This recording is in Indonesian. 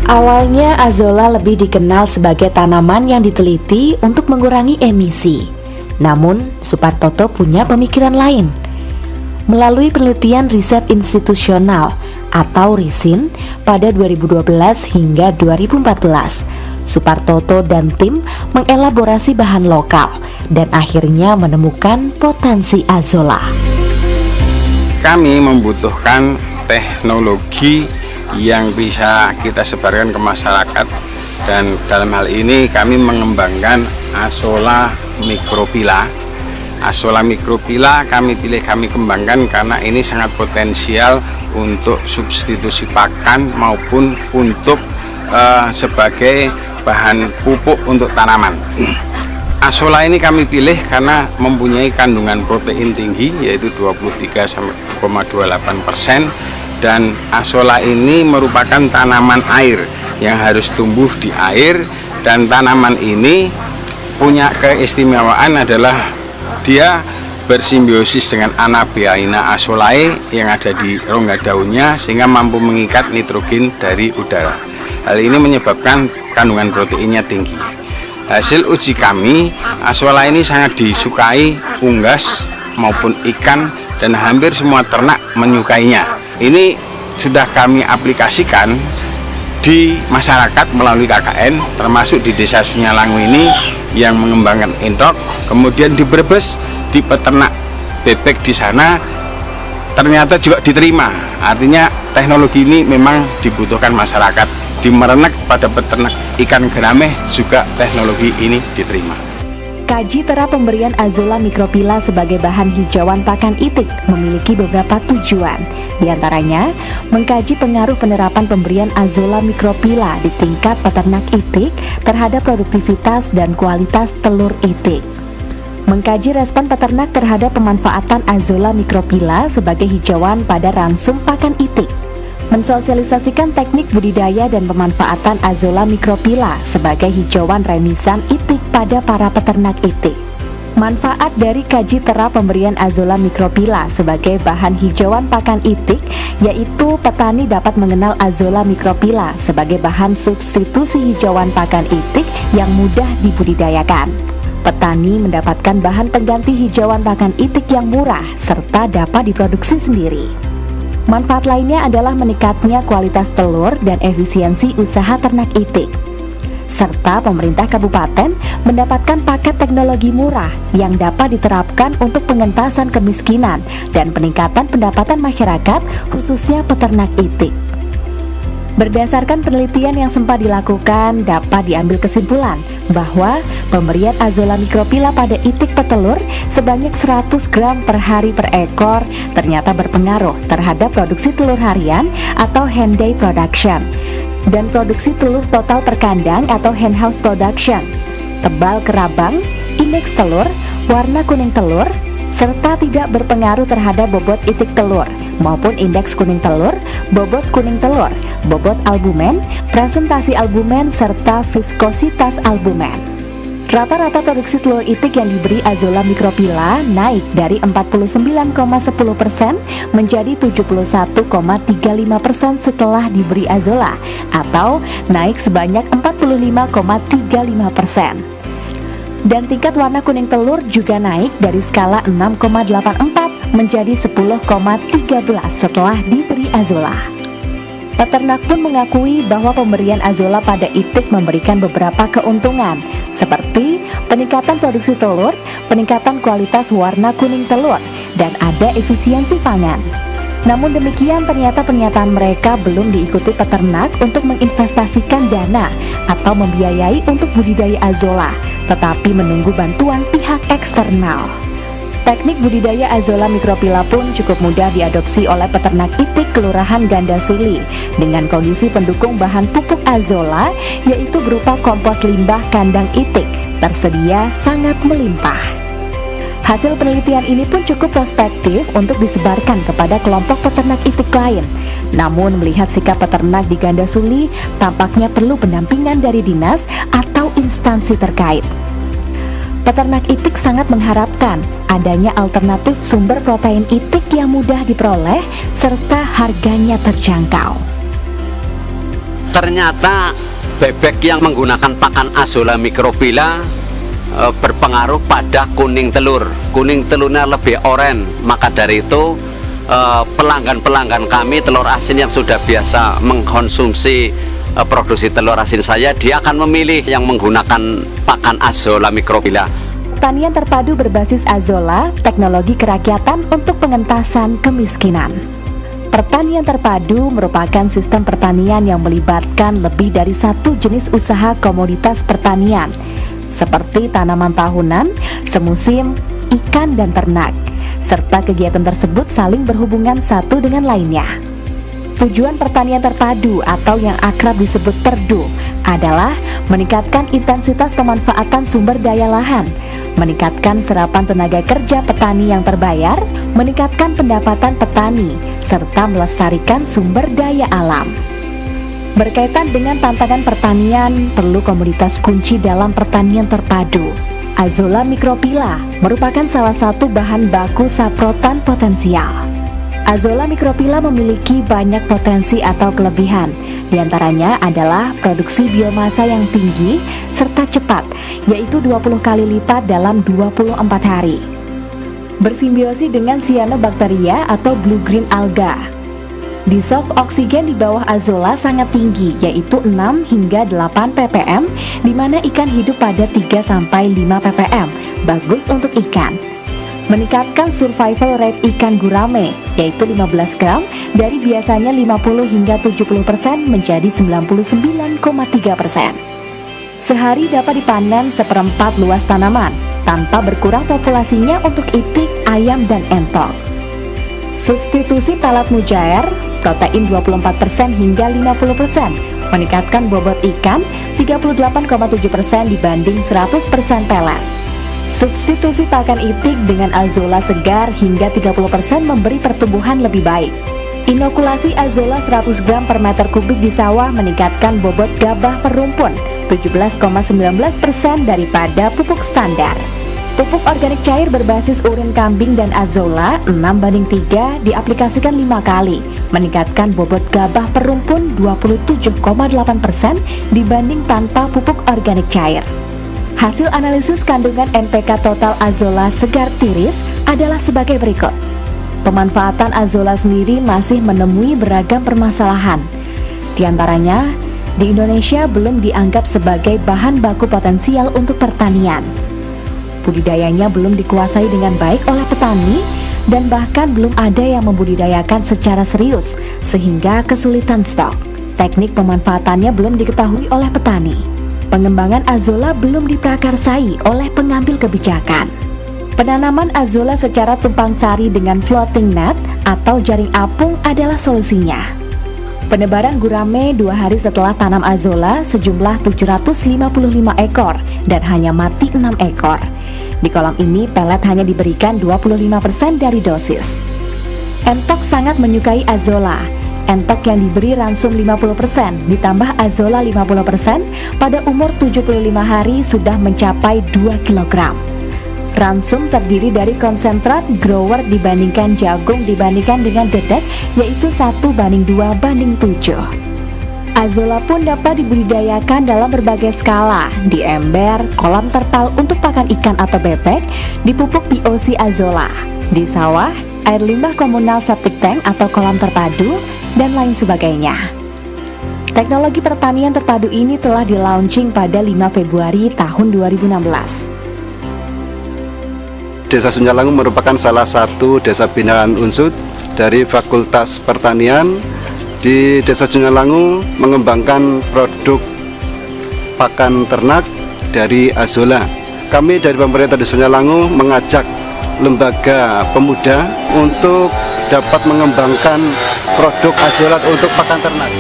Awalnya azolla lebih dikenal sebagai tanaman yang diteliti untuk mengurangi emisi. Namun, Supartoto punya pemikiran lain. Melalui penelitian riset institusional atau RISIN pada 2012 hingga 2014, Supartoto dan tim mengelaborasi bahan lokal dan akhirnya menemukan potensi azolla. Kami membutuhkan teknologi yang bisa kita sebarkan ke masyarakat, dan dalam hal ini kami mengembangkan azolla microphylla. Azolla microphylla kami kembangkan karena ini sangat potensial untuk substitusi pakan maupun untuk sebagai bahan pupuk untuk tanaman. Azolla ini kami pilih karena mempunyai kandungan protein tinggi, yaitu 23,28%, dan azolla ini merupakan tanaman air yang harus tumbuh di air, dan tanaman ini punya keistimewaan adalah dia bersimbiosis dengan Anabaeina azolae yang ada di rongga daunnya sehingga mampu mengikat nitrogen dari udara. Hal ini menyebabkan kandungan proteinnya tinggi. Hasil uji kami, azolla ini sangat disukai unggas maupun ikan dan hampir semua ternak menyukainya. Ini sudah kami aplikasikan di masyarakat melalui KKN, termasuk di Desa Sunyalangu ini yang mengembangkan entok, kemudian di Brebes di peternak bebek di sana ternyata juga diterima. Artinya teknologi ini memang dibutuhkan masyarakat. Di Merenek pada peternak ikan gerameh juga teknologi ini diterima. Kaji terap pemberian azolla microphylla sebagai bahan hijauan pakan itik memiliki beberapa tujuan. Di antaranya, mengkaji pengaruh penerapan pemberian azolla microphylla di tingkat peternak itik terhadap produktivitas dan kualitas telur itik. Mengkaji respon peternak terhadap pemanfaatan azolla microphylla sebagai hijauan pada ransum pakan itik. Mensosialisasikan teknik budidaya dan pemanfaatan azolla microphylla sebagai hijauan remisan itik pada para peternak itik. Manfaat dari kaji terap pemberian azolla microphylla sebagai bahan hijauan pakan itik, yaitu petani dapat mengenal azolla microphylla sebagai bahan substitusi hijauan pakan itik yang mudah dibudidayakan. Petani mendapatkan bahan pengganti hijauan pakan itik yang murah serta dapat diproduksi sendiri. Manfaat lainnya adalah meningkatnya kualitas telur dan efisiensi usaha ternak itik. Serta pemerintah kabupaten mendapatkan paket teknologi murah yang dapat diterapkan untuk pengentasan kemiskinan dan peningkatan pendapatan masyarakat, khususnya peternak itik. Berdasarkan penelitian yang sempat dilakukan, dapat diambil kesimpulan bahwa pemberian azolla microphylla pada itik petelur sebanyak 100 gram per hari per ekor ternyata berpengaruh terhadap produksi telur harian atau hen day production dan produksi telur total per kandang atau hen house production, tebal kerabang, indeks telur, warna kuning telur, serta tidak berpengaruh terhadap bobot itik telur maupun indeks kuning telur, bobot kuning telur, bobot albumen, presentasi albumen, serta viskositas albumen. Rata-rata produksi telur itik yang diberi azolla microphylla naik dari 49,10% menjadi 71,35% setelah diberi azolla, atau naik sebanyak 45,35%. Dan tingkat warna kuning telur juga naik dari skala 6,84 menjadi 10,13 setelah diberi azolla. Peternak pun mengakui bahwa pemberian azolla pada itik memberikan beberapa keuntungan, seperti peningkatan produksi telur, peningkatan kualitas warna kuning telur, dan ada efisiensi pangan. Namun demikian, ternyata pernyataan mereka belum diikuti peternak untuk menginvestasikan dana atau membiayai untuk budidaya azolla, tetapi menunggu bantuan pihak eksternal. Teknik budidaya azolla microphylla pun cukup mudah diadopsi oleh peternak itik Kelurahan Gandasuli dengan kondisi pendukung bahan pupuk azolla, yaitu berupa kompos limbah kandang itik, tersedia sangat melimpah. Hasil penelitian ini pun cukup prospektif untuk disebarkan kepada kelompok peternak itik lain. Namun melihat sikap peternak di Gandasuli, tampaknya perlu pendampingan dari dinas atau instansi terkait. Peternak itik sangat mengharapkan adanya alternatif sumber protein itik yang mudah diperoleh serta harganya terjangkau. ternyata bebek yang menggunakan pakan Azolla microphylla berpengaruh pada kuning telur. Kuning telurnya lebih oranye, maka dari itu pelanggan-pelanggan kami telur asin yang sudah biasa mengkonsumsi produksi telur asin saya, dia akan memilih yang menggunakan pakan Azolla microphylla. Pertanian terpadu berbasis Azolla, teknologi kerakyatan untuk pengentasan kemiskinan. Pertanian terpadu merupakan sistem pertanian yang melibatkan lebih dari satu jenis usaha komoditas pertanian, seperti tanaman tahunan, semusim, ikan, dan ternak, serta kegiatan tersebut saling berhubungan satu dengan lainnya. Tujuan pertanian terpadu atau yang akrab disebut PERDU adalah meningkatkan intensitas pemanfaatan sumber daya lahan, meningkatkan serapan tenaga kerja petani yang terbayar, meningkatkan pendapatan petani, serta melestarikan sumber daya alam. Berkaitan dengan tantangan pertanian, perlu komoditas kunci dalam pertanian terpadu. Azolla microphylla merupakan salah satu bahan baku saprotan potensial. Azolla microphylla memiliki banyak potensi atau kelebihan. Di antaranya adalah produksi biomasa yang tinggi serta cepat, yaitu 20 kali lipat dalam 24 hari. Bersimbiosi dengan cyanobacteria atau blue-green alga. Dissolve oksigen di bawah Azolla sangat tinggi, yaitu 6 hingga 8 ppm, di mana ikan hidup pada 3-5 ppm, bagus untuk ikan. Meningkatkan survival rate ikan gurame, yaitu 15 gram, dari biasanya 50 hingga 70% menjadi 99,3%. Sehari dapat dipanen seperempat luas tanaman, tanpa berkurang populasinya untuk itik, ayam, dan entok. Substitusi pelet mujair, protein 24% hingga 50%, meningkatkan bobot ikan 38,7% dibanding 100% pelet. Substitusi pakan itik dengan Azolla segar hingga 30% memberi pertumbuhan lebih baik. Inokulasi Azolla 100 gram per meter kubik di sawah meningkatkan bobot gabah per rumpun 17,19% daripada pupuk standar. Pupuk organik cair berbasis urin kambing dan Azolla 6:3 diaplikasikan 5 kali, meningkatkan bobot gabah per rumpun 27,8% dibanding tanpa pupuk organik cair. Hasil analisis kandungan NPK total Azolla segar tiris adalah sebagai berikut. Pemanfaatan Azolla sendiri masih menemui beragam permasalahan. Di antaranya, di Indonesia belum dianggap sebagai bahan baku potensial untuk pertanian. Budidayanya belum dikuasai dengan baik oleh petani, dan bahkan belum ada yang membudidayakan secara serius, sehingga kesulitan stok. Teknik pemanfaatannya belum diketahui oleh petani. Pengembangan Azolla belum diprakarsai oleh pengambil kebijakan. Penanaman Azolla secara tumpang sari dengan floating net atau jaring apung adalah solusinya. Penebaran gurame 2 hari setelah tanam Azolla sejumlah 755 ekor dan hanya mati 6 ekor. Di kolam ini pelet hanya diberikan 25% dari dosis. Entok sangat menyukai Azolla. Entok yang diberi ransum 50% ditambah Azolla 50% pada umur 75 hari sudah mencapai 2 kg. Ransum terdiri dari konsentrat grower dibandingkan jagung dibandingkan dengan dedek, yaitu 1:2:7. Azolla pun dapat dibudidayakan dalam berbagai skala, di ember, kolam terpal untuk pakan ikan atau bebek, di pupuk POC Azolla, di sawah, air limbah komunal septic tank atau kolam terpadu, dan lain sebagainya. Teknologi pertanian terpadu ini telah di-launching pada 5 Februari tahun 2016. Desa Sunyalangu merupakan salah satu desa binaan Unsud dari Fakultas Pertanian. Di Desa Sunyalangu mengembangkan produk pakan ternak dari Azolla. Kami dari pemerintah Desa Sunyalangu mengajak lembaga pemuda untuk dapat mengembangkan produk Azolla untuk pakan ternak.